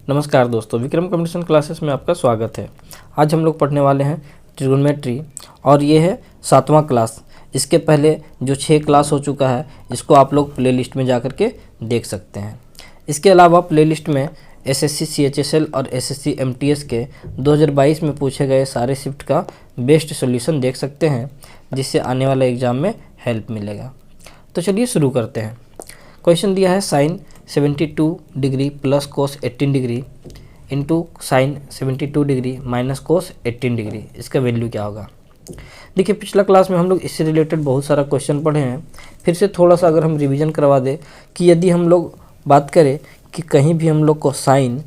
नमस्कार दोस्तों, Vikram competition classes में आपका स्वागत है। आज हम लोग पढ़ने वाले हैं ट्रिग्नोमेट्री और ये है 7वां क्लास। इसके पहले जो 6 क्लास हो चुका है इसको आप लोग प्लेलिस्ट में जा कर के देख सकते हैं। इसके अलावा प्लेलिस्ट में एसएससी सीएचएसएल और एसएससी एमटीएस के 2022 में पूछे गए सारे शिफ्ट का बेस्ट सॉल्यूशन देख सकते हैं, जिससे आने वाले एग्ज़ाम में हेल्प मिलेगा। तो चलिए शुरू करते हैं। क्वेश्चन दिया है sine 72 degree plus cos 18 degree into sine 72 degree minus cos 18 degree, इसका वैल्यू क्या होगा। देखिए, पिछला क्लास में हम लोग इससे रिलेटेड बहुत सारा क्वेश्चन पढ़े हैं। फिर से थोड़ा सा अगर हम रिवीजन करवा दें कि यदि हम लोग बात करें कि कहीं भी हम लोग को साइन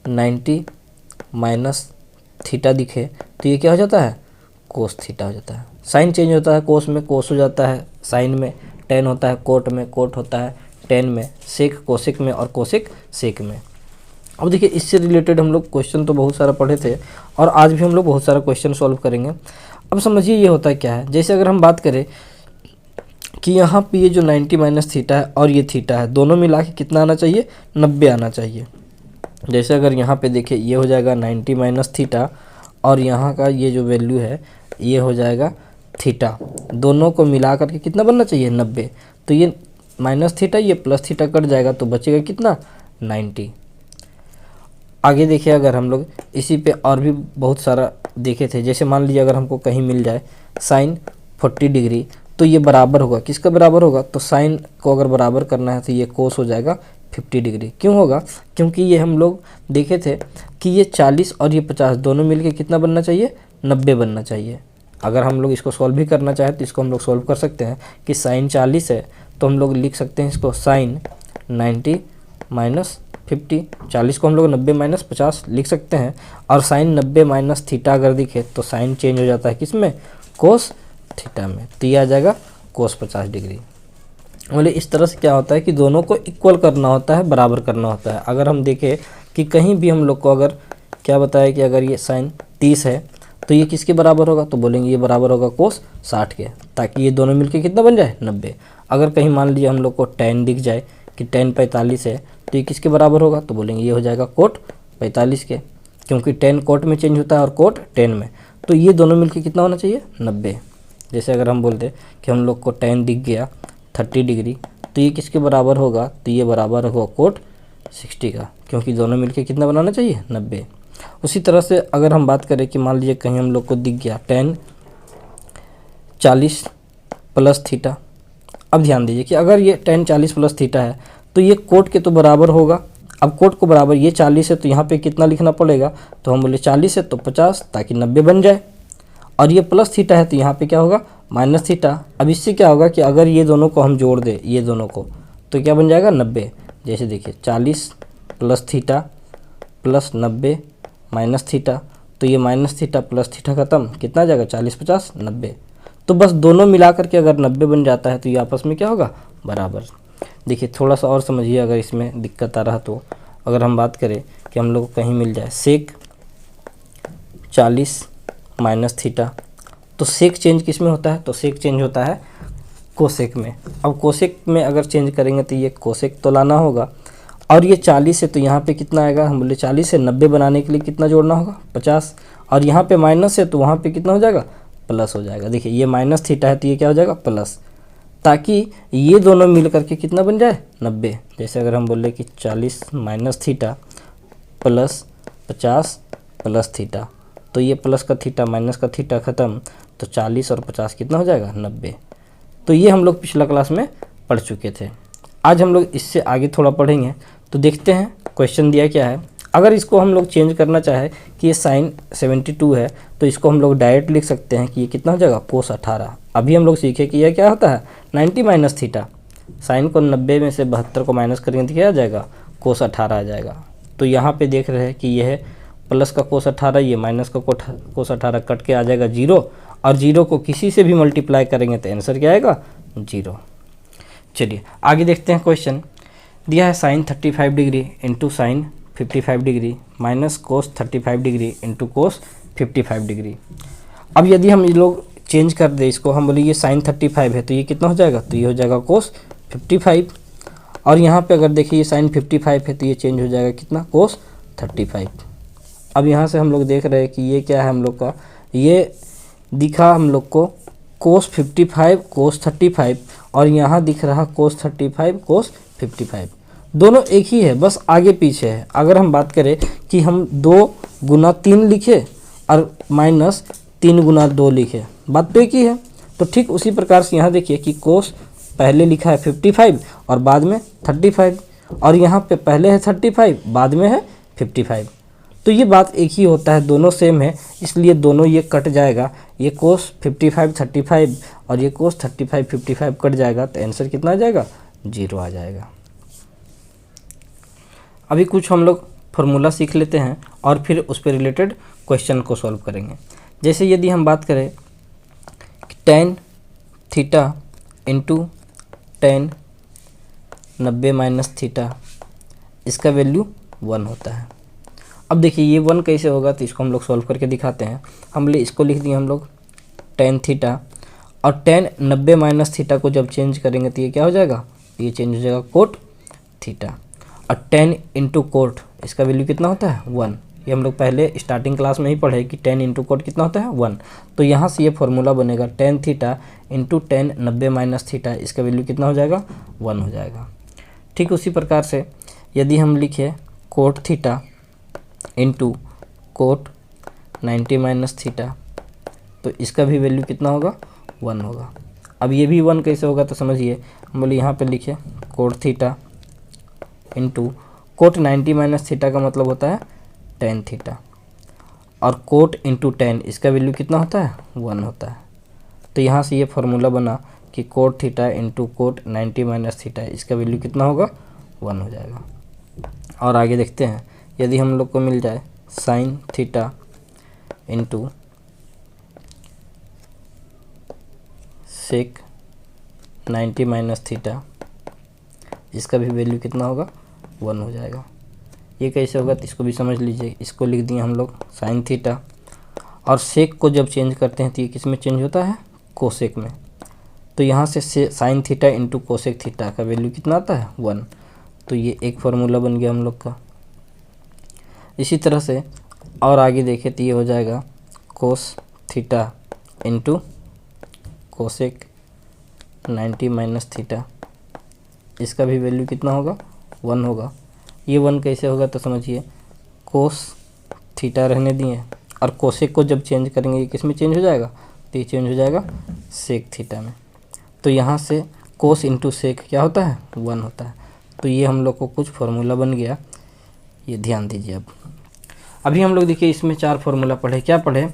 90 माइनस थीटा दिखे तो ये क्या हो जाता है, कोस थीटा हो जाता है। साइन चेंज होता है, कोस में कोस हो जाता है, साइन में टेन होता है, कोट में कोट होता है, टेन में सेक कोसेक में और कोसेक सेक में। अब देखिए, इससे रिलेटेड हम लोग क्वेश्चन तो बहुत सारा पढ़े थे और आज भी हम लोग बहुत सारा क्वेश्चन सॉल्व करेंगे। अब समझिए ये होता है क्या है। जैसे अगर हम बात करें कि यहाँ पे ये जो 90 माइनस थीटा है और ये थीटा है, दोनों मिला के कितना आना चाहिए, 90 आना चाहिए। जैसे अगर यहाँ पे देखिए ये हो जाएगा 90 माइनस थीटा और यहाँ का ये जो वैल्यू है ये हो जाएगा थीटा, दोनों को मिला करके कितना बनना चाहिए, 90। तो ये माइनस थीटा ये प्लस थीटा कट जाएगा तो बचेगा कितना, 90। आगे देखिए, अगर हम लोग इसी पे और भी बहुत सारा देखे थे। जैसे मान लीजिए अगर हमको कहीं मिल जाए साइन 40 डिग्री तो ये बराबर होगा, किसका बराबर होगा, तो साइन को अगर बराबर करना है तो ये कोस हो जाएगा 50 डिग्री। क्यों होगा, क्योंकि ये हम लोग देखे थे कि ये 40 और ये 50 दोनों मिलके कितना बनना चाहिए, 90 बनना चाहिए। अगर हम लोग इसको सॉल्व भी करना चाहें तो इसको हम लोग सॉल्व कर सकते हैं कि साइन 40 है तो हम लोग लिख सकते हैं इसको साइन 90 माइनस 50, 40 को हम लोग 90 माइनस 50 लिख सकते हैं। और साइन 90 माइनस थीटा अगर दिखे तो साइन चेंज हो जाता है किसमें, कोस थीटा में, तो ये आ जाएगा कोस 50 डिग्री। बोले इस तरह से क्या होता है कि दोनों को इक्वल करना होता है, बराबर करना होता है। अगर हम देखें कि कहीं भी हम लोग को अगर क्या बताया कि अगर ये साइन 30 है तो ये किसके बराबर होगा, तो बोलेंगे ये बराबर होगा कोस 60 के, ताकि ये दोनों मिलके कितना बन जाए, 90। अगर कहीं मान लीजिए हम लोग को टेन दिख जाए कि टेन 45 है तो ये किसके बराबर होगा, तो बोलेंगे ये हो जाएगा कोट 45 के, क्योंकि टेन कोट में चेंज होता है और कोट टेन में, तो ये दोनों मिलके कितना होना चाहिए, 90। जैसे अगर हम बोलते कि हम लोग को टेन दिख गया 30 डिग्री तो ये किसके बराबर होगा, तो ये बराबर होगा कोट 60 का, क्योंकि दोनों मिलके कितना बनाना चाहिए, 90। उसी तरह से अगर हम बात करें कि मान लीजिए कहीं हम लोग को दिख गया टेन 40 प्लस थीटा। अब ध्यान दीजिए कि अगर ये टेन 40 प्लस थीटा है तो ये कोट के तो बराबर होगा। अब कोट को बराबर ये 40 है तो यहाँ पे कितना लिखना पड़ेगा, तो हम बोले 40 है तो 50 ताकि 90 बन जाए। और ये प्लस थीटा है तो यहाँ पे क्या होगा, माइनस थीटा। अब इससे क्या होगा कि अगर ये दोनों को हम जोड़ दें, ये दोनों को, तो क्या बन जाएगा, 90। जैसे देखिए 40 plus theta plus 90 minus theta, तो ये माइनस थीटा प्लस थीटा खत्म, कितना आ जाएगा, 40 50 90। तो बस दोनों मिला करके अगर 90 बन जाता है तो ये आपस में क्या होगा, बराबर। देखिए थोड़ा सा और समझिए, अगर इसमें दिक्कत आ रहा तो अगर हम बात करें कि हम लोग को कहीं मिल जाए सेक 40 माइनस थीटा, तो सेक चेंज किस में होता है, तो सेक चेंज होता है कोसेक में। अब कोसेक में अगर चेंज करेंगे तो ये कोसेक तो लाना होगा। और ये 40 है तो यहाँ पे कितना आएगा, हम बोले 40 से 90 बनाने के लिए कितना जोड़ना होगा, 50। और यहाँ पे माइनस है तो वहाँ पे कितना हो जाएगा, प्लस हो जाएगा। देखिए ये माइनस थीटा है तो ये क्या हो जाएगा, प्लस, ताकि ये दोनों मिल करके कितना बन जाए, 90। जैसे अगर हम बोले कि 40 minus theta plus 50 plus theta, तो ये प्लस का थीटा माइनस का थीटा ख़त्म, तो 40 और 50 कितना हो जाएगा, 90। तो ये हम लोग पिछला क्लास में पढ़ चुके थे। आज हम लोग इससे आगे थोड़ा पढ़ेंगे। तो देखते हैं क्वेश्चन दिया क्या है। अगर इसको हम लोग चेंज करना चाहे कि ये साइन 72 है तो इसको हम लोग डायरेक्ट लिख सकते हैं कि ये कितना हो जाएगा, कोस 18। अभी हम लोग सीखे कि यह क्या होता है, 90 माइनस थीटा, साइन को 90 में से 72 को माइनस करेंगे तो क्या आ जाएगा, कोस 18 आ जाएगा। तो यहाँ पे देख रहे हैं कि यह है प्लस का कोस 18, ये माइनस का कोस 18 कट के आ जाएगा 0, और 0 को किसी से भी मल्टीप्लाई करेंगे तो आंसर क्या आएगा, 0। चलिए आगे देखते हैं। क्वेश्चन दिया है sine 35 degree into sine 55 degree minus cos 35 degree into cos 55 degree. अब यदि हम ये लोग चेंज कर दे इसको, हम बोले ये साइन 35 है तो ये कितना हो जाएगा, तो ये हो जाएगा कोस 55। और यहाँ पे अगर देखिए ये साइन 55 है तो ये चेंज हो जाएगा कितना, कोस 35। अब यहाँ से हम लोग देख रहे हैं कि ये क्या है हम लोग का, ये दिखा हम लोग को cos 55 cos 35 और यहाँ दिख रहा cos 35 cos 55। दोनों एक ही है, बस आगे पीछे है। अगर हम बात करें कि हम 2 गुना 3 लिखे और माइनस 3 गुना 2 लिखे, बात तो एक ही है। तो ठीक उसी प्रकार से यहाँ देखिए कि cos पहले लिखा है 55 और बाद में 35, और यहाँ पे पहले है 35 बाद में है 55। तो ये बात एक ही होता है, दोनों सेम है, इसलिए दोनों ये कट जाएगा। ये cos 55 35 और ये cos 35 55 कट जाएगा, तो आंसर कितना आ जाएगा, 0 आ जाएगा। अभी कुछ हम लोग फार्मूला सीख लेते हैं और फिर उस पर रिलेटेड क्वेश्चन को सॉल्व करेंगे। जैसे यदि हम बात करें tan theta into tan 90 minus theta, इसका वैल्यू 1 होता है। अब देखिए ये 1 कैसे होगा, तो इसको हम लोग सॉल्व करके दिखाते हैं। इसको लिख दिए हम लोग tan थीटा, और tan 90 माइनस थीटा को जब चेंज करेंगे तो ये क्या हो जाएगा, ये चेंज हो जाएगा कोट थीटा। और tan इंटू कोट, इसका वैल्यू कितना होता है, 1। ये हम लोग पहले स्टार्टिंग क्लास में ही पढ़े कि tan इंटू कोट कितना होता है, 1। तो यहाँ से ये फॉर्मूला बनेगा tan theta into tan 90 minus theta, इसका वैल्यू कितना हो जाएगा, 1 हो जाएगा। ठीक उसी प्रकार से यदि हम लिखे cot theta into cot 90 minus theta, तो इसका भी वैल्यू कितना होगा, 1 होगा। अब ये भी 1 कैसे होगा, तो समझिए हम बोले यहाँ पे लिखे cot theta into cot 90 minus theta का मतलब होता है tan थीटा, और कोट इंटू tan, इसका वैल्यू कितना होता है, 1 होता है। तो यहाँ से ये फार्मूला बना कि cot theta into cot 90 minus theta, इसका वैल्यू कितना होगा, 1 हो जाएगा। और आगे देखते हैं, यदि हम लोग को मिल जाए sine theta into sec 90 minus theta, इसका भी वैल्यू कितना होगा, 1 हो जाएगा। ये कैसे होगा, तो इसको भी समझ लीजिए। इसको लिख दिए हम लोग साइन थीटा, और सेक को जब चेंज करते हैं तो ये किस में चेंज होता है, कोसेक में। तो यहाँ से sign theta into cosec theta का वैल्यू कितना आता है, 1। तो ये एक फार्मूला बन गया हम लोग का। इसी तरह से और आगे देखें तो ये हो जाएगा cos theta into cosec 90 minus theta, इसका भी वैल्यू कितना होगा, 1 होगा। ये 1 कैसे होगा, तो समझिए कोस थीटा रहने दिए, और कोसेक को जब चेंज करेंगे ये किस में चेंज हो जाएगा, तो ये चेंज हो जाएगा सेक थीटा में। तो यहाँ से कोस इंटू सेक क्या होता है, 1 होता है। तो ये हम लोग को कुछ फार्मूला बन गया, ये ध्यान दीजिए। अब अभी हम लोग देखिए इसमें 4 फार्मूला पढ़े। क्या पढ़े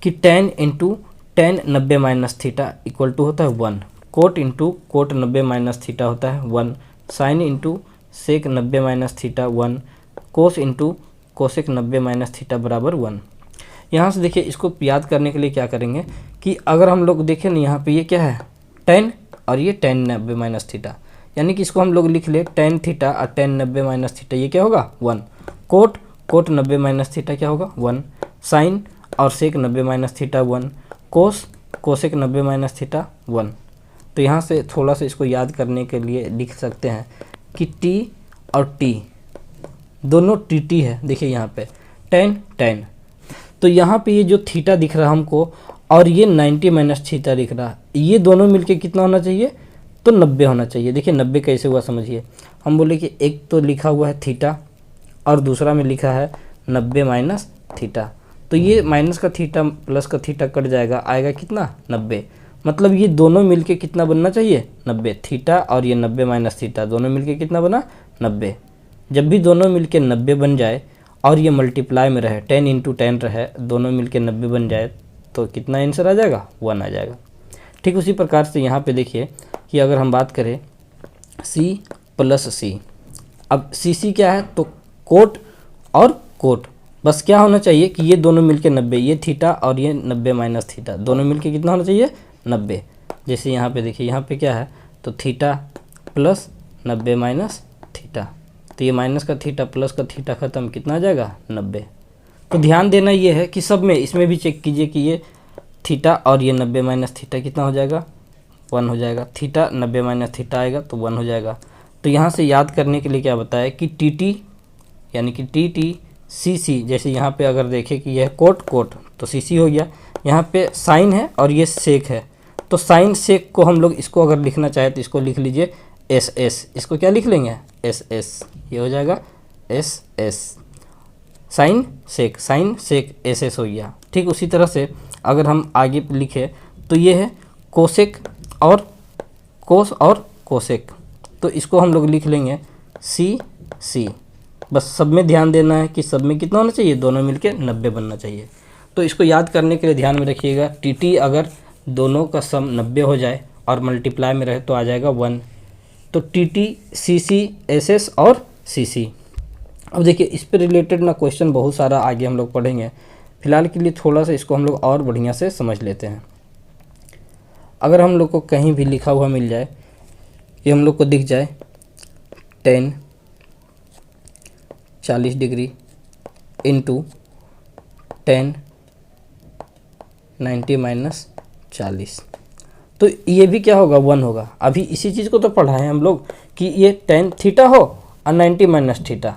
कि tan into tan 90 minus theta equal to होता है 1, cot into cot 90 minus theta होता है 1, sine into sec 90 minus theta 1, cos into cosec 90 minus theta बराबर 1। यहाँ से देखिए इसको याद करने के लिए क्या करेंगे कि अगर हम लोग देखें ना, यहाँ पे ये क्या है tan और ये tan 90 माइनस थीटा, यानी कि इसको हम लोग लिख ले tan थीटा और tan 90 माइनस थीटा, ये क्या होगा 1, कोट 90 माइनस थीटा क्या होगा 1, साइन और सेक 90 minus theta 1, cosec 90 minus theta 1। तो यहाँ से थोड़ा सा इसको याद करने के लिए लिख सकते हैं कि t और t दोनों टी है। देखिए यहाँ पे tan, तो यहाँ पे ये जो थीटा दिख रहा है हमको और ये 90 माइनस थीटा दिख रहा है, ये दोनों मिलके कितना होना चाहिए, तो 90 होना चाहिए। देखिए 90 कैसे हुआ समझिए, हम बोले कि एक तो लिखा हुआ है थीटा और दूसरा में लिखा है 90 माइनस थीटा, तो ये माइनस का थीटा प्लस का थीटा कट जाएगा, आएगा कितना 90। मतलब ये दोनों मिलके कितना बनना चाहिए, 90। थीटा और ये 90 माइनस थीटा दोनों मिलके कितना बना, 90। जब भी दोनों मिलके 90 बन जाए और ये मल्टीप्लाई में रहे, tan इंटू tan रहे, दोनों मिलके 90 बन जाए, तो कितना आंसर आ जाएगा, 1 आ जाएगा। ठीक उसी प्रकार से यहाँ पे देखिए कि अगर हम बात करें c प्लस c, अब सी क्या है, तो कोट और कोट, बस क्या होना चाहिए कि ये दोनों मिलके 90, ये थीटा और ये 90 माइनस थीटा दोनों मिलके कितना होना चाहिए, 90। जैसे यहाँ पे देखिए, यहाँ पे क्या है, तो थीटा प्लस 90 माइनस थीटा, तो ये माइनस का थीटा प्लस का थीटा ख़त्म, कितना आ जाएगा 90। तो ध्यान देना ये है कि सब में, इसमें भी चेक कीजिए कि ये थीटा और ये 90 माइनस थीटा कितना हो जाएगा, 1 हो जाएगा। थीटा 90 माइनस थीटा आएगा तो 1 हो जाएगा। तो यहाँ से याद करने के लिए क्या बताया कि टी यानी कि टी सी सी, जैसे यहाँ पे अगर देखें कि यह कोट कोट तो सी सी हो गया। यहाँ पे साइन है और ये सेक है, तो साइन सेक को हम लोग इसको अगर लिखना चाहे तो इसको लिख लीजिए एस एस। इसको क्या लिख लेंगे? S S. ये हो जाएगा एस एस। साइन सेक एस एस हो गया। ठीक उसी तरह से अगर हम आगे लिखे तो ये है कोसेक और कोस और कोसेक, तो इसको हम लोग लिख लेंगे सी सी। बस सब में ध्यान देना है कि सब में कितना होना चाहिए, दोनों मिलके 90 बनना चाहिए। तो इसको याद करने के लिए ध्यान में रखिएगा, टी अगर दोनों का सम 90 हो जाए और मल्टीप्लाई में रहे तो आ जाएगा 1। तो T C C S S और सी सी। अब देखिए इस पे रिलेटेड ना क्वेश्चन बहुत सारा आगे हम लोग पढ़ेंगे, फिलहाल के लिए थोड़ा सा इसको हम लोग और बढ़िया से समझ लेते हैं। अगर हम लोग को कहीं भी लिखा हुआ मिल जाए, ये हम लोग को दिख जाए 10 40 डिग्री इंटू 10 90 माइनस 40, तो ये भी क्या होगा? 1 होगा। अभी इसी चीज़ को तो पढ़ा है हम लोग कि ये 10 थीटा हो और 90 माइनस थीटा,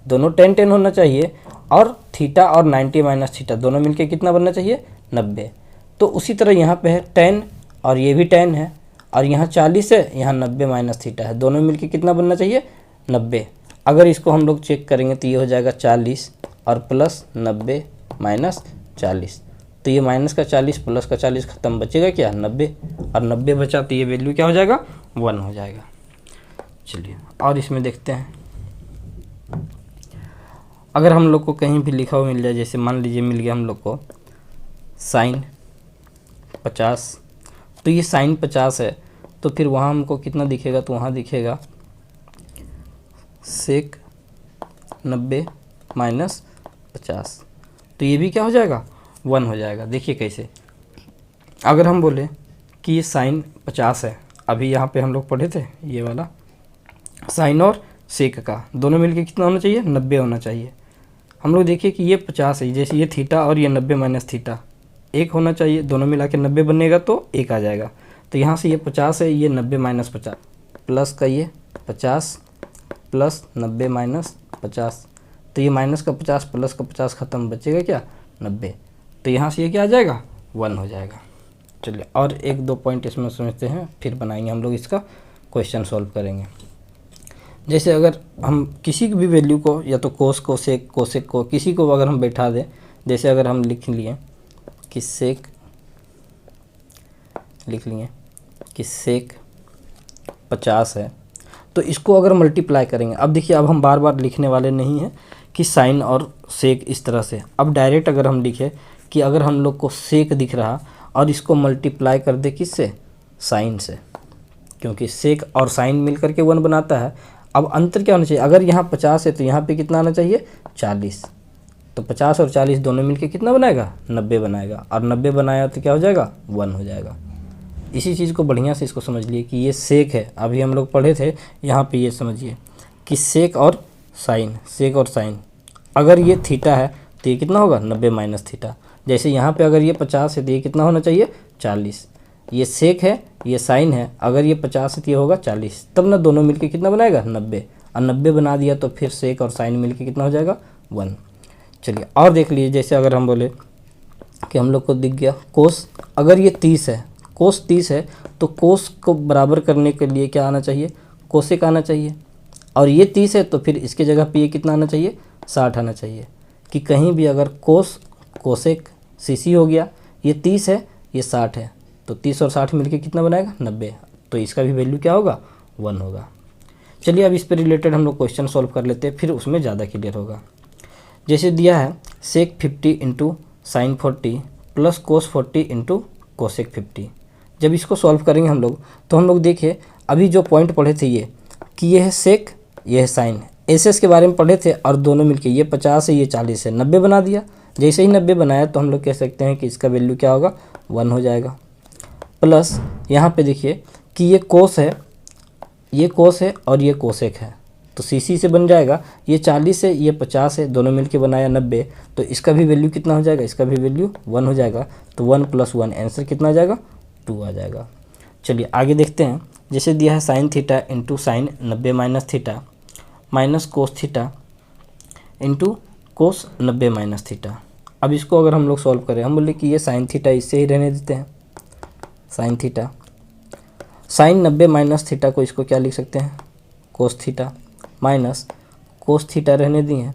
दोनों 10 10 होना चाहिए, और थीटा और 90 माइनस थीटा दोनों मिलके कितना बनना चाहिए? 90। तो उसी तरह यहाँ पे है 10 और ये भी 10 है, और यहाँ 40 है, यहाँ 90 माइनस थीटा है, दोनों मिलके कितना बनना चाहिए? 90। अगर इसको हम लोग चेक करेंगे तो ये हो जाएगा 40 और प्लस 90 माइनस 40, तो ये माइनस का 40 प्लस का 40 खत्म, बचेगा क्या? 90, और 90 बचा तो ये वैल्यू क्या हो जाएगा? 1 हो जाएगा। चलिए और इसमें देखते हैं, अगर हम लोग को कहीं भी लिखा हुआ मिल जाए, जैसे मान लीजिए मिल गया हम लोग को साइन 50, तो ये साइन 50 है, तो फिर वहाँ हमको कितना दिखेगा? तो वहाँ दिखेगा सेक 90 माइनस 50, तो ये भी क्या हो जाएगा? 1 हो जाएगा। देखिए कैसे, अगर हम बोले कि ये साइन 50 है, अभी यहाँ पे हम लोग पढ़े थे ये वाला साइन और सेक का दोनों मिलके कितना होना चाहिए? 90 होना चाहिए। हम लोग देखिए कि ये 50 है, जैसे ये थीटा और ये 90 माइनस थीटा 1 होना चाहिए, दोनों मिला के 90 बनेगा तो 1 आ जाएगा। तो यहाँ से ये 50 है, ये 90 माइनस 50 प्लस का ये 50 प्लस 90 माइनस 50, तो ये माइनस का 50 प्लस का 50 खत्म, बचेगा क्या? 90। तो यहाँ से ये क्या आ जाएगा? 1 हो जाएगा। चलिए और एक दो पॉइंट इसमें समझते हैं, फिर बनाएंगे हम लोग इसका क्वेश्चन सॉल्व करेंगे। जैसे अगर हम किसी की भी वैल्यू को, या तो कोस को सेक कोसेक को, किसी को अगर हम बैठा दें, जैसे अगर हम लिख लिए कि सेक, लिख लिए कि सेक 50 है, तो इसको अगर मल्टीप्लाई करेंगे, अब देखिए अब हम बार बार लिखने वाले नहीं हैं कि साइन और सेक इस तरह से, अब डायरेक्ट अगर हम लिखें कि अगर हम लोग को सेक दिख रहा और इसको मल्टीप्लाई कर दे किससे? साइन से, क्योंकि सेक और साइन मिल करके 1 बनाता है। अब अंतर क्या होना चाहिए? अगर यहाँ 50 है तो यहाँ पे कितना आना चाहिए? 40, तो 50 और 40 दोनों मिलके कितना बनाएगा? 90 बनाएगा, और 90 बनाया तो क्या हो जाएगा? 1 हो जाएगा। इसी चीज़ को बढ़िया से इसको समझ लिए कि ये सेक है, अभी हम लोग पढ़े थे, यहाँ पे ये समझिए कि सेक और साइन, अगर ये थीटा है तो ये कितना होगा? 90 माइनस थीटा। जैसे यहाँ पे अगर ये 50 है तो ये कितना होना चाहिए? 40। ये सेक है, ये साइन है, अगर ये 50 है तो ये होगा 40, तब ना दोनों मिलके कितना बनाएगा? 90, और 90 बना दिया तो फिर सेक और साइन मिलके कितना हो जाएगा? 1। चलिए और देख लीजिए, जैसे अगर हम बोले कि हम लोग को दिख गया कोस, अगर ये 30 है, कोस 30 है, तो कोस को बराबर करने के लिए क्या आना चाहिए? कोसेक आना चाहिए, और ये 30 है तो फिर इसके जगह पे ये कितना आना चाहिए? 60 आना चाहिए, कि कहीं भी अगर कोस कोसेक सीसी हो गया, ये 30 है, ये 60 है, तो 30 और 60 मिलके कितना बनाएगा? 90, तो इसका भी वैल्यू क्या होगा? 1 होगा। चलिए अब इस पे रिलेटेड हम लोग क्वेश्चन सॉल्व कर लेते हैं, फिर उसमें ज़्यादा क्लियर होगा। जैसे दिया है सेक 50 into sine 40 plus cos 40 into cosec 50, जब इसको सॉल्व करेंगे हम लोग, तो हम लोग देखिए अभी जो पॉइंट पढ़े थे ये कि ये है सेक, ये है साइन, एस के बारे में पढ़े थे, और दोनों मिलके ये 50 है, ये 40 है, 90 बना दिया। जैसे ही 90 बनाया तो हम लोग कह सकते हैं कि इसका वैल्यू क्या होगा? 1 हो जाएगा। प्लस यहाँ पे देखिए कि ये कोस है और ये कोसेक है, तो सीसी से बन जाएगा, ये 40 है, ये 50 है, दोनों मिलके बनाया 90, तो इसका भी वैल्यू कितना हो जाएगा? इसका भी वैल्यू 1 हो जाएगा। तो 1 + 1 आंसर कितना आ जाएगा? 2 आ जाएगा। चलिए आगे देखते हैं, जैसे दिया है sign theta into sine 90 minus theta minus cos theta into cos 90 minus theta. अब इसको अगर हम लोग सॉल्व करें, हम बोले कि ये साइन थीटा इससे ही रहने देते हैं, sine theta. Sine 90 minus theta को इसको क्या लिख सकते हैं, cos theta, minus cos theta रहने दिए हैं,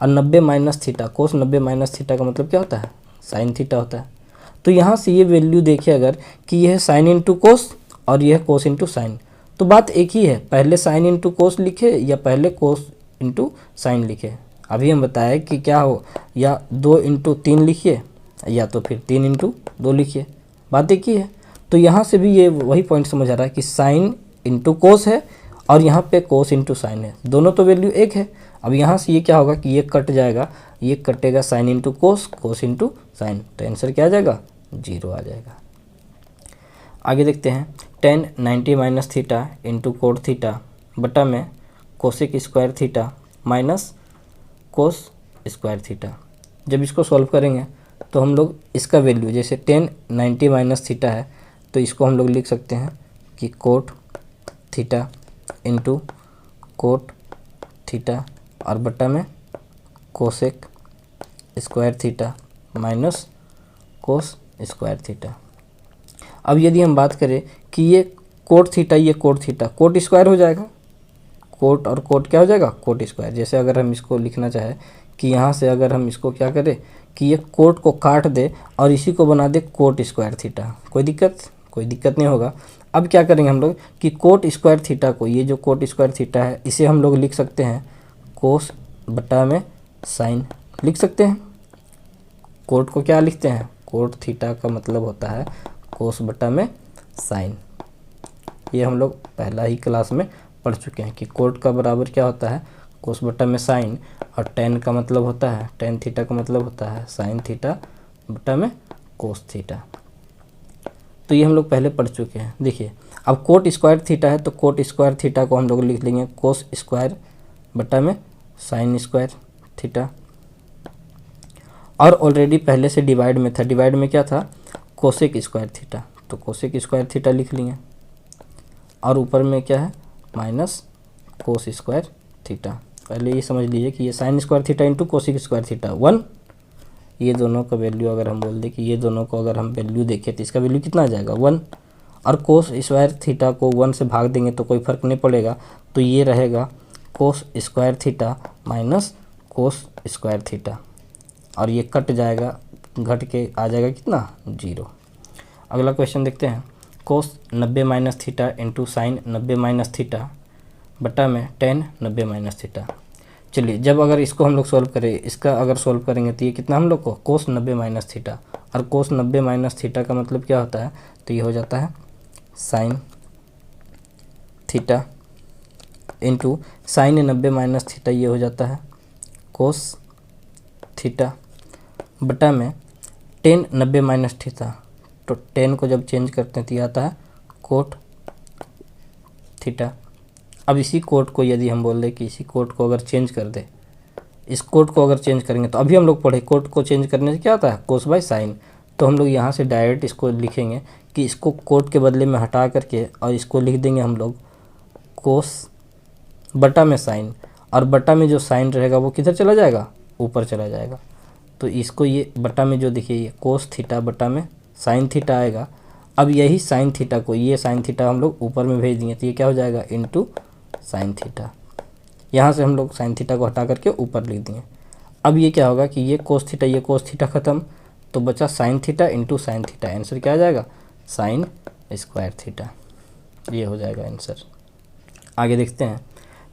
और 90 minus theta, cos 90 minus theta का मतलब क्या होता है, साइन थीटा होता है। तो यहाँ से ये वैल्यू देखिए अगर कि यह है साइन इंटू कोस और यह है कोस इंटू साइन, तो बात एक ही है, पहले साइन इंटू कोस लिखे या पहले कोस इंटू साइन लिखे। अभी हम बताए कि क्या हो, या 2 इंटू 3 लिखिए या तो फिर 3 इंटू 2 लिखिए, बात एक ही है। तो यहाँ से भी ये वही पॉइंट समझ आ रहा है कि साइन इंटू कोस है और यहाँ पे कोस इंटू साइन है, दोनों तो वैल्यू एक है। अब यहाँ से ये क्या होगा कि ये कट जाएगा, ये कटेगा साइन इंटू कोस, कोस इंटू साइन, तो आंसर क्या आ जाएगा, 0 आ जाएगा। आगे देखते हैं, tan 90 minus theta into cot theta बटा में cosec square theta minus cos square theta. जब इसको सॉल्व करेंगे तो हम लोग इसका वैल्यू, जैसे tan 90 माइनस थीटा है तो इसको हम लोग लिख सकते हैं कि cot theta into cot theta और बटा में cosec square theta minus cos square theta. अब यदि हम बात करें कि ये कोट थीटा, ये कोट थीटा, कोट स्क्वायर हो जाएगा, कोट और कोट क्या हो जाएगा, कोट स्क्वायर। जैसे अगर हम इसको लिखना चाहें कि यहाँ से अगर हम इसको क्या करें कि ये कोट को काट दे और इसी को बना दे कोट स्क्वायर थीटा, कोई दिक्कत नहीं होगा। अब क्या करेंगे हम लोग कि कोट स्क्वायर थीटा को, ये जो कोट स्क्वायर थीटा है इसे हम लोग लिख सकते हैं कोस बटा में साइन लिख सकते हैं। कोट को क्या लिखते हैं, कोट थीटा का मतलब होता है कोस बटा में साइन। ये हम लोग पहला ही क्लास में पढ़ चुके हैं कि कोट का बराबर क्या होता है, कोस बटा में साइन, और टेन का मतलब होता है, टेन थीटा का मतलब होता है साइन थीटा बटा में कोस थीटा। तो ये हम लोग पहले पढ़ चुके हैं। देखिए अब कोट स्क्वायर थीटा है तो कोट स्क्वायर थीटा को हम लोग लिख लेंगे कोस स्क्वायर बटा में साइन स्क्वायर थीटा, और ऑलरेडी पहले से डिवाइड में था, डिवाइड में क्या था, कोसेक स्क्वायर थीटा, तो कोसेक स्क्वायर थीटा लिख लिए, और ऊपर में क्या है माइनस कोस स्क्वायर थीटा। पहले ये समझ लीजिए कि ये sine square theta into cosec square theta 1, ये दोनों का वैल्यू अगर हम बोल दें कि ये दोनों को अगर हम वैल्यू देखें तो इसका वैल्यू कितना आ जाएगा 1, और कोस स्क्वायर थीटा को 1 से भाग देंगे तो कोई फर्क नहीं पड़ेगा, तो ये रहेगा cos square theta minus cos square theta, और ये कट जाएगा, घट के आ जाएगा कितना 0। अगला क्वेश्चन देखते हैं, कोस 90 minus theta into sine 90 minus theta बटा में टेन 90 माइनस थीटा। चलिए जब अगर इसको हम लोग सॉल्व करें, इसका अगर सॉल्व करेंगे तो ये कितना हम लोग को कोस 90 माइनस थीटा, और कोस 90 माइनस थीटा का मतलब क्या होता है, तो ये हो जाता है sign theta into sine 90 minus theta, ये हो जाता है कोस थीटा बटा में टेन 90 माइनस थीटा, तो टेन को जब चेंज करते हैं तो ये आता है कोट थीटा। अब इसी कोट को यदि हम बोल दें कि इसी कोट को अगर चेंज कर दे, इस कोट को अगर चेंज करेंगे तो अभी हम लोग पढ़े कोट को चेंज करने से क्या आता है कोस बाय साइन, तो हम लोग यहाँ से डायरेक्ट इसको लिखेंगे कि इसको कोट के बदले में हटा करके और इसको लिख देंगे हम लोग कोस बटा में साइन, और बटा में जो साइन रहेगा वो किधर चला जाएगा, ऊपर चला जाएगा। तो इसको ये बटा में जो देखिए ये कोस थीटा बटा में साइन थीटा आएगा। अब यही साइन थीटा को, ये साइन थीटा हम लोग ऊपर में भेज देंगे तो ये क्या हो जाएगा इंटू साइन थीटा। यहाँ से हम लोग साइन थीटा को हटा करके ऊपर लिख दिए। अब ये क्या होगा कि ये कोस थीटा, ये कोस थीटा ख़त्म, तो बचा sign theta into sine theta, answer क्या आ जाएगा साइन स्क्वायर थीटा, ये हो जाएगा आंसर। आगे देखते हैं,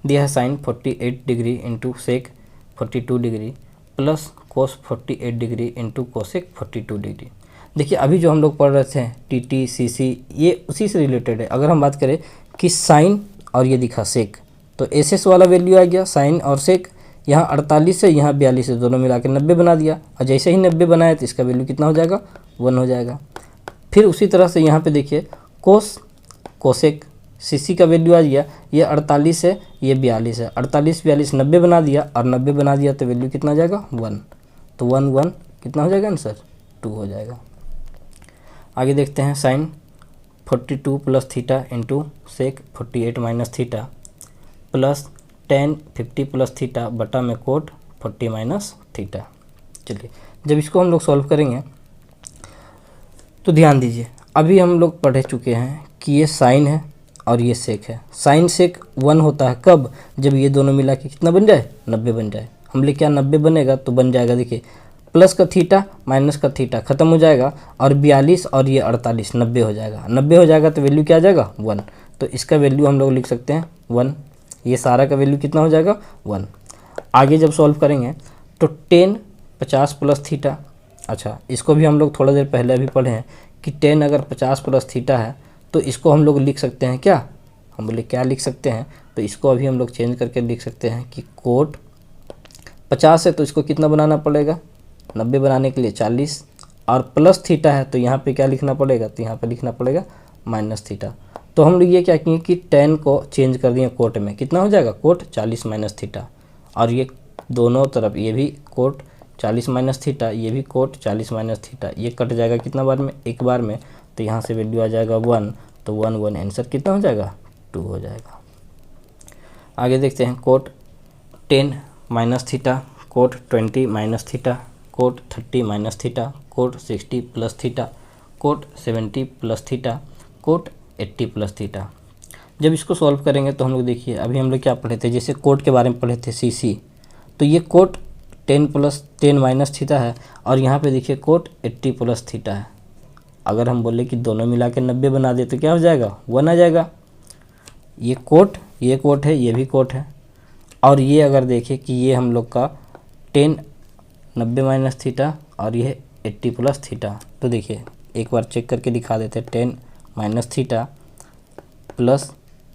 दिया है sine 48 degree into sec 42 degree plus cos 48 degree into cosec 42 degree. देखिए अभी जो हम लोग पढ़ रहे थे टी सी सी, ये उसी से रिलेटेड है। अगर हम बात करें कि साइन और ये दिखा सेक, तो एस एस वाला वैल्यू आ गया साइन और सेक, यहाँ 48 है यहाँ 42 है, दोनों मिला के 90 बना दिया, और जैसे ही 90 बनाया तो इसका वैल्यू कितना हो जाएगा 1 हो जाएगा। फिर उसी तरह से यहाँ पे देखिए कोस कोसेक सी का वैल्यू आ गया, ये 48 है ये 42 है, 48 42 90 बना दिया, और 90 बना दिया तो वैल्यू कितना आ जाएगा 1, तो 1 1 कितना हो जाएगा आंसर 2 हो जाएगा। आगे देखते हैं sine 42 plus theta into sec 48 minus theta plus ten 50 plus theta बटा में कोट 40 माइनस थीटा। चलिए जब इसको हम लोग सॉल्व करेंगे तो ध्यान दीजिए, अभी हम लोग पढ़ चुके हैं कि ये साइन है और ये सेक है। साइन सेक 1 होता है कब, जब ये दोनों मिला के कितना बन जाए, 90 बन जाए। हम लिखे क्या 90 बनेगा तो बन जाएगा, देखिए प्लस का थीटा माइनस का थीटा खत्म हो जाएगा और 42 और ये 48 90 हो जाएगा। 90 हो जाएगा तो वैल्यू क्या आ जाएगा 1, तो इसका वैल्यू हम लोग लिख सकते हैं 1। ये सारा का वैल्यू कितना हो जाएगा 1। आगे जब सॉल्व करेंगे तो 10 50 प्लस थीटा, अच्छा इसको भी हम लोग थोड़ा देर पहले अभी पढ़े हैं कि 10 अगर 50 प्लस थीटा है तो इसको हम लोग लिख सकते हैं क्या, हम बोले क्या लिख सकते हैं, तो इसको अभी हम लोग चेंज करके लिख सकते हैं कि कोट 50 है तो इसको कितना बनाना पड़ेगा, 90 बनाने के लिए 40, और प्लस थीटा है तो यहाँ पे क्या लिखना पड़ेगा, तो यहाँ पे लिखना पड़ेगा माइनस थीटा। तो हम लोग ये क्या किए कि 10 को चेंज कर दिए कोट में, कितना हो जाएगा कोट 40 माइनस थीटा, और ये दोनों तरफ ये भी कोट 40 माइनस थीटा, ये भी कोट 40 माइनस थीटा, ये कट जाएगा कितना बार में, एक बार में, तो यहाँ से वैल्यू आ जाएगा 1, तो 1 1 आंसर कितना हो जाएगा 2 हो जाएगा। आगे देखते हैं cot 10 minus theta, cot 20 minus theta, cot 30 minus theta, cot 60 plus theta, cot 70 plus theta, cot 80 plus theta. जब इसको सॉल्व करेंगे तो हम लोग देखिए अभी हम लोग क्या पढ़े थे, जैसे कोट के बारे में पढ़े थे CC, तो ये कोट 10 प्लस 10 माइनस थीटा है और यहाँ पे देखिए कोट 80 प्लस थीटा है। अगर हम बोले कि दोनों मिला के 90 बना दे तो क्या हो जाएगा 1 आ जाएगा। ये कोट है, ये भी कोट है, और ये अगर देखें कि ये हम लोग का 10 90 माइनस थीटा और ये 80 प्लस थीटा, तो देखिए एक बार चेक करके दिखा देते हैं, 10 minus theta plus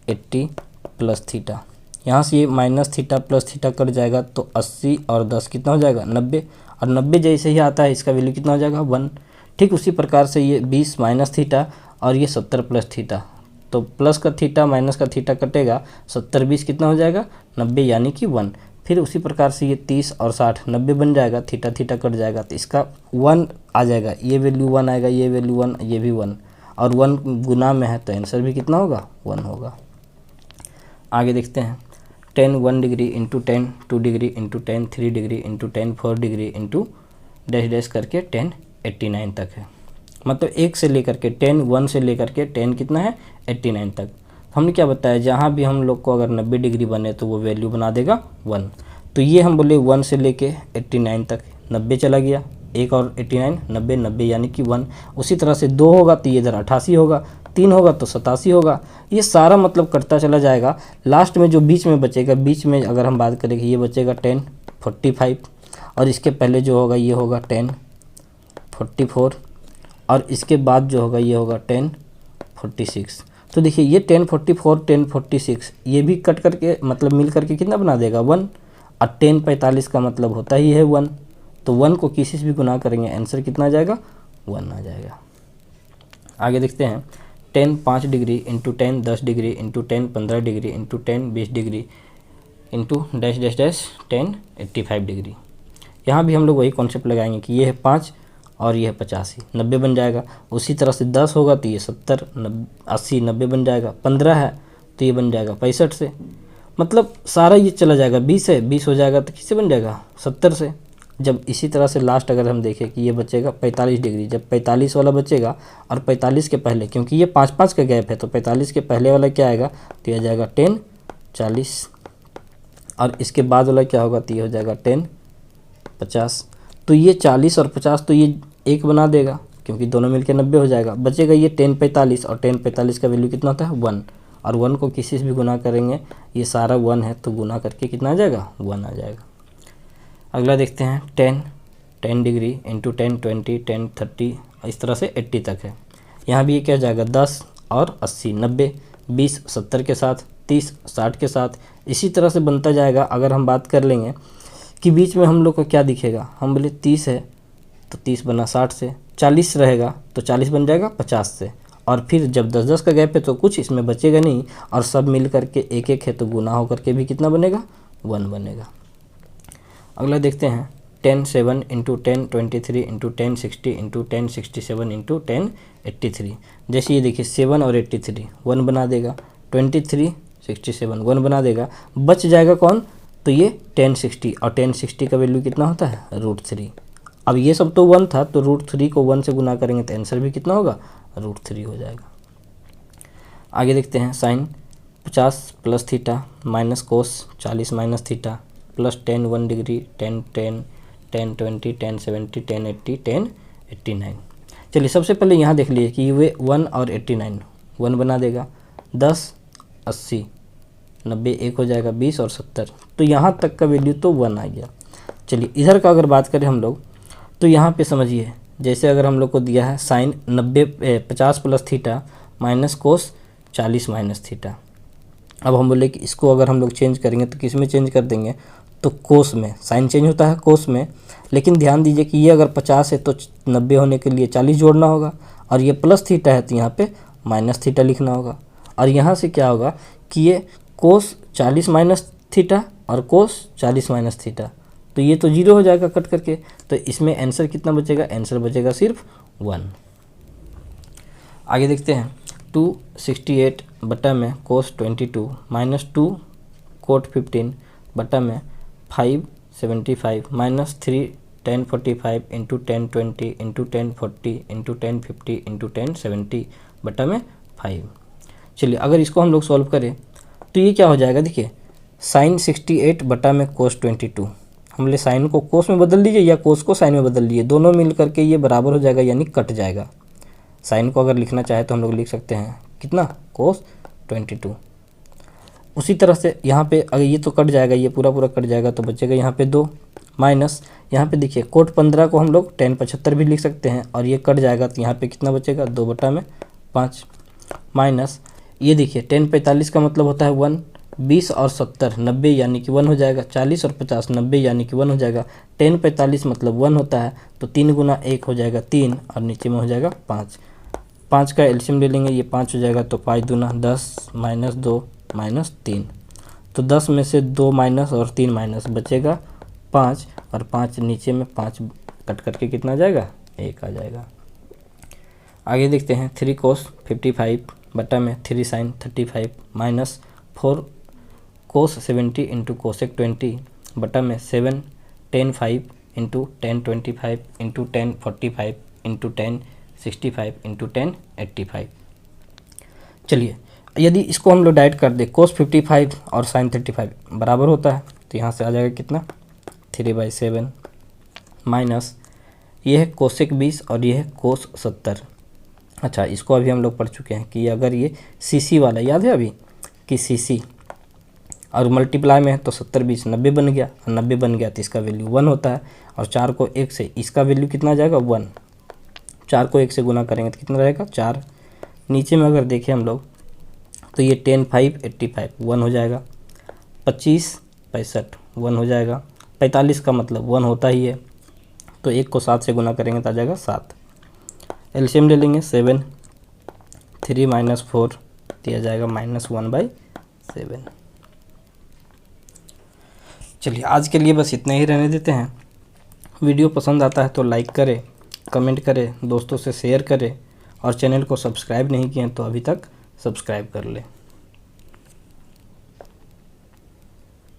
80 plus theta, यहाँ से ये minus theta plus theta cut जाएगा तो 80 और 10 कितना हो जाएगा 90, और 90 जैसे ही आता है इसका वैल्यू कितना हो जाएगा 1। ठीक उसी प्रकार से ये 20 माइनस थीटा और ये 70 प्लस थीटा, तो प्लस का थीटा माइनस का थीटा कटेगा, 70 20 कितना हो जाएगा 90 यानी कि 1। फिर उसी प्रकार से ये 30 और 60 90 बन जाएगा, थीटा थीटा कट जाएगा तो इसका 1 आ जाएगा, ये वैल्यू 1 आएगा, ये वैल्यू 1, ये भी 1, और 1 गुना में है तो आंसर भी कितना होगा 1 होगा। आगे देखते हैं 10 1 degree into 10 2 degree into 10 3 degree into 10 4 degree into dash dash करके 10 89 तक है, मतलब 1 से लेकर के 10 1 से लेकर के 10 कितना है 89 तक। हमने क्या बताया, जहाँ भी हम लोग को अगर 90 डिग्री बने तो वो वैल्यू बना देगा 1, तो ये हम बोले 1 से लेके 89 तक 90 चला गया, 1 और 89 90 90 यानी कि 1। उसी तरह से 2 होगा तो ये इधर 88 होगा, 3 होगा तो 87 होगा, ये सारा मतलब कटता चला जाएगा। लास्ट में जो बीच में बचेगा, बीच में अगर हम बात करें कि ये बचेगा 10 45, और इसके पहले जो होगा ये होगा 10 44, और इसके बाद जो होगा ये होगा 10 46। तो देखिए ये 10 44 10 46 ये भी कट करके मतलब मिल करके कितना बना देगा 1, और 10 45 का मतलब होता ही है 1, तो 1 को किसी से भी गुना करेंगे आंसर कितना आ जाएगा 1 आ जाएगा। आगे देखते हैं 10 5 degree into 10 10 degree into 10 15 degree into 10 20 degree into dash dash dash 10 85 degree. यहाँ भी हम लोग वही कॉन्सेप्ट लगाएंगे कि ये है 5 और ये है 85 90 बन जाएगा। उसी तरह से 10 होगा तो ये 70 80 90 बन जाएगा, 15 है तो ये बन जाएगा 65 से, मतलब सारा ये चला जाएगा। 20 है 20 हो जाएगा तो किससे बन जाएगा 70 से। जब इसी तरह से लास्ट अगर हम देखें कि ये बचेगा 45 डिग्री, जब 45 वाला बचेगा और 45 के पहले, क्योंकि ये 5 5 का गैप है तो 45 के पहले वाला क्या आएगा तो ये आ जाएगा 10 40, और इसके बाद वाला क्या होगा तो ये हो जाएगा 10 50। तो ये 40 और 50 तो ये एक बना देगा क्योंकि दोनों मिलकर 90 हो जाएगा। बचेगा ये 10 45, और 10 45 का वैल्यू कितना होता है 1, और 1 को किसी से भी गुना करेंगे, ये सारा 1 है तो गुना करके कितना आ जाएगा 1 आ जाएगा। अगला देखते हैं 10 डिग्री इंटू 10 20 10 30 इस तरह से 80 तक है। यहाँ भी ये क्या जाएगा 10 और 80 90 20 70 के साथ 30 60 के साथ इसी तरह से बनता जाएगा। अगर हम बात कर लेंगे कि बीच में हम लोग को क्या दिखेगा, हम बोले 30 है तो 30 बना 60 से, 40 रहेगा तो 40 बन जाएगा 50 से, और फिर जब 10 का गैप है तो कुछ इसमें बचेगा नहीं, और सब मिल करके एक एक है तो गुना हो करके भी कितना बनेगा 1 बनेगा। अगला देखते हैं 10 7 इंटू 10 23 इंटू 10 60 इंटू 10 67 इंटू 10 83। जैसे ये देखिए 7 और 83 1 बना देगा, 23 67 1 बना देगा, बच जाएगा कौन तो ये 1060 और 1060 का वैल्यू कितना होता है √3। अब ये सब तो 1 था, तो √3 को 1 से गुना करेंगे तो आंसर भी कितना होगा √3 हो जाएगा। आगे देखते हैं sine 50 plus theta minus cos 40 minus theta plus 10 1 degree 10 10 10 20 10 70 10 80 10 89। चलिए सबसे पहले यहाँ देख लिए कि वे 1 और 89 1 बना देगा, 10 80 90 1 हो जाएगा 20 और 70, तो यहाँ तक का वैल्यू तो 1 आ गया। चलिए इधर का अगर बात करें हम लोग तो यहाँ पे समझिए, जैसे अगर हम लोग को दिया है sine 50 plus theta minus cos 40 minus theta. अब हम बोले कि इसको अगर हम लोग चेंज करेंगे तो किस में चेंज कर देंगे, तो कोस में। साइन चेंज होता है कोस में, लेकिन ध्यान दीजिए कि ये अगर 50 है तो 90 होने के लिए 40 जोड़ना होगा, और ये प्लस थीटा है तो यहाँ पे माइनस थीटा लिखना होगा। और यहाँ से क्या होगा कि ये कोस 40 माइनस थीटा और कोस 40 माइनस थीटा, तो ये तो 0 हो जाएगा कट करके, तो इसमें आंसर कितना बचेगा, आंसर बचेगा सिर्फ 1। आगे देखते हैं 268 बटा में कोस 22 माइनस 2 कोट 15 बटा में 575 minus 3 1045 into 1020 into 1040 into 1050 into 1070 बटा में 5। चलिए अगर इसको हम लोग सॉल्व करें तो ये क्या हो जाएगा, देखिए साइन 68 बटा में कोस 22, हमने साइन को कोस में बदल लीजिए या कोस को साइन में बदल लीजिए, दोनों मिल करके ये बराबर हो जाएगा यानी कट जाएगा। साइन को अगर लिखना चाहे तो हम लोग लिख सकते हैं कितना कोस 22। उसी तरह से यहाँ पे अगर ये तो कट जाएगा, ये पूरा पूरा कट जाएगा, तो बचेगा यहाँ पे 2 माइनस यहाँ पे देखिए कोट 15 को हम लोग 1075 भी लिख सकते हैं, और ये कट जाएगा तो यहाँ पे कितना बचेगा 2 बटा में 5 माइनस ये देखिए 1045 का मतलब होता है 1, 20 और 70 90 यानी कि 1 हो जाएगा, 40 और 50 90 यानी कि 1 हो जाएगा, 1045 मतलब 1 होता है, तो 3 गुना 1 हो जाएगा 3 और नीचे में हो जाएगा 5। 5 का एलसीएम ले लेंगे, ये 5 हो जाएगा, तो 5 दूना 10 माइनस 2 माइनस 3, तो 10 में से 2 माइनस और 3 माइनस बचेगा 5, और 5 नीचे में 5 कट करके कितना आ जाएगा 1 आ जाएगा। आगे देखते हैं 3 कोस 55 बटा में 3 साइन 35 माइनस 4 कोस 70 इंटू कोसेक 20 बटा में 7 10 5 इंटू 10 25 इंटू 10 45 इंटू 10 65 इंटू 10 85। चलिए यदि इसको हम लोग डाइट कर दे, कोस 55 और साइन 35 बराबर होता है, तो यहाँ से आ जाएगा कितना 3/7 माइनस ये है कोसेक 20 और ये है कोस 70। अच्छा इसको अभी हम लोग पढ़ चुके हैं कि अगर ये सीसी वाला याद है अभी कि सीसी और मल्टीप्लाई में है तो 70 20 90 बन गया, और 90 बन गया तो इसका वैल्यू 1 होता है, और 4 को 1 से इसका वैल्यू कितना आ जाएगा 1। 4 को 1 से गुना करेंगे तो कितना रहेगा 4। नीचे में अगर देखें हम लोग तो ये 10 5 85 1 हो जाएगा, 25 65 1 हो जाएगा, 45 का मतलब 1 होता ही है, तो 1 को 7 से गुना करेंगे तो आ जाएगा 7। एलसीएम ले लेंगे 7 3 माइनस 4 दिया जाएगा -1/7। चलिए आज के लिए बस इतना ही रहने देते हैं। वीडियो पसंद आता है तो लाइक करें, कमेंट करें, दोस्तों से शेयर करें, और चैनल को सब्सक्राइब नहीं किए तो अभी तक सब्सक्राइब कर लें।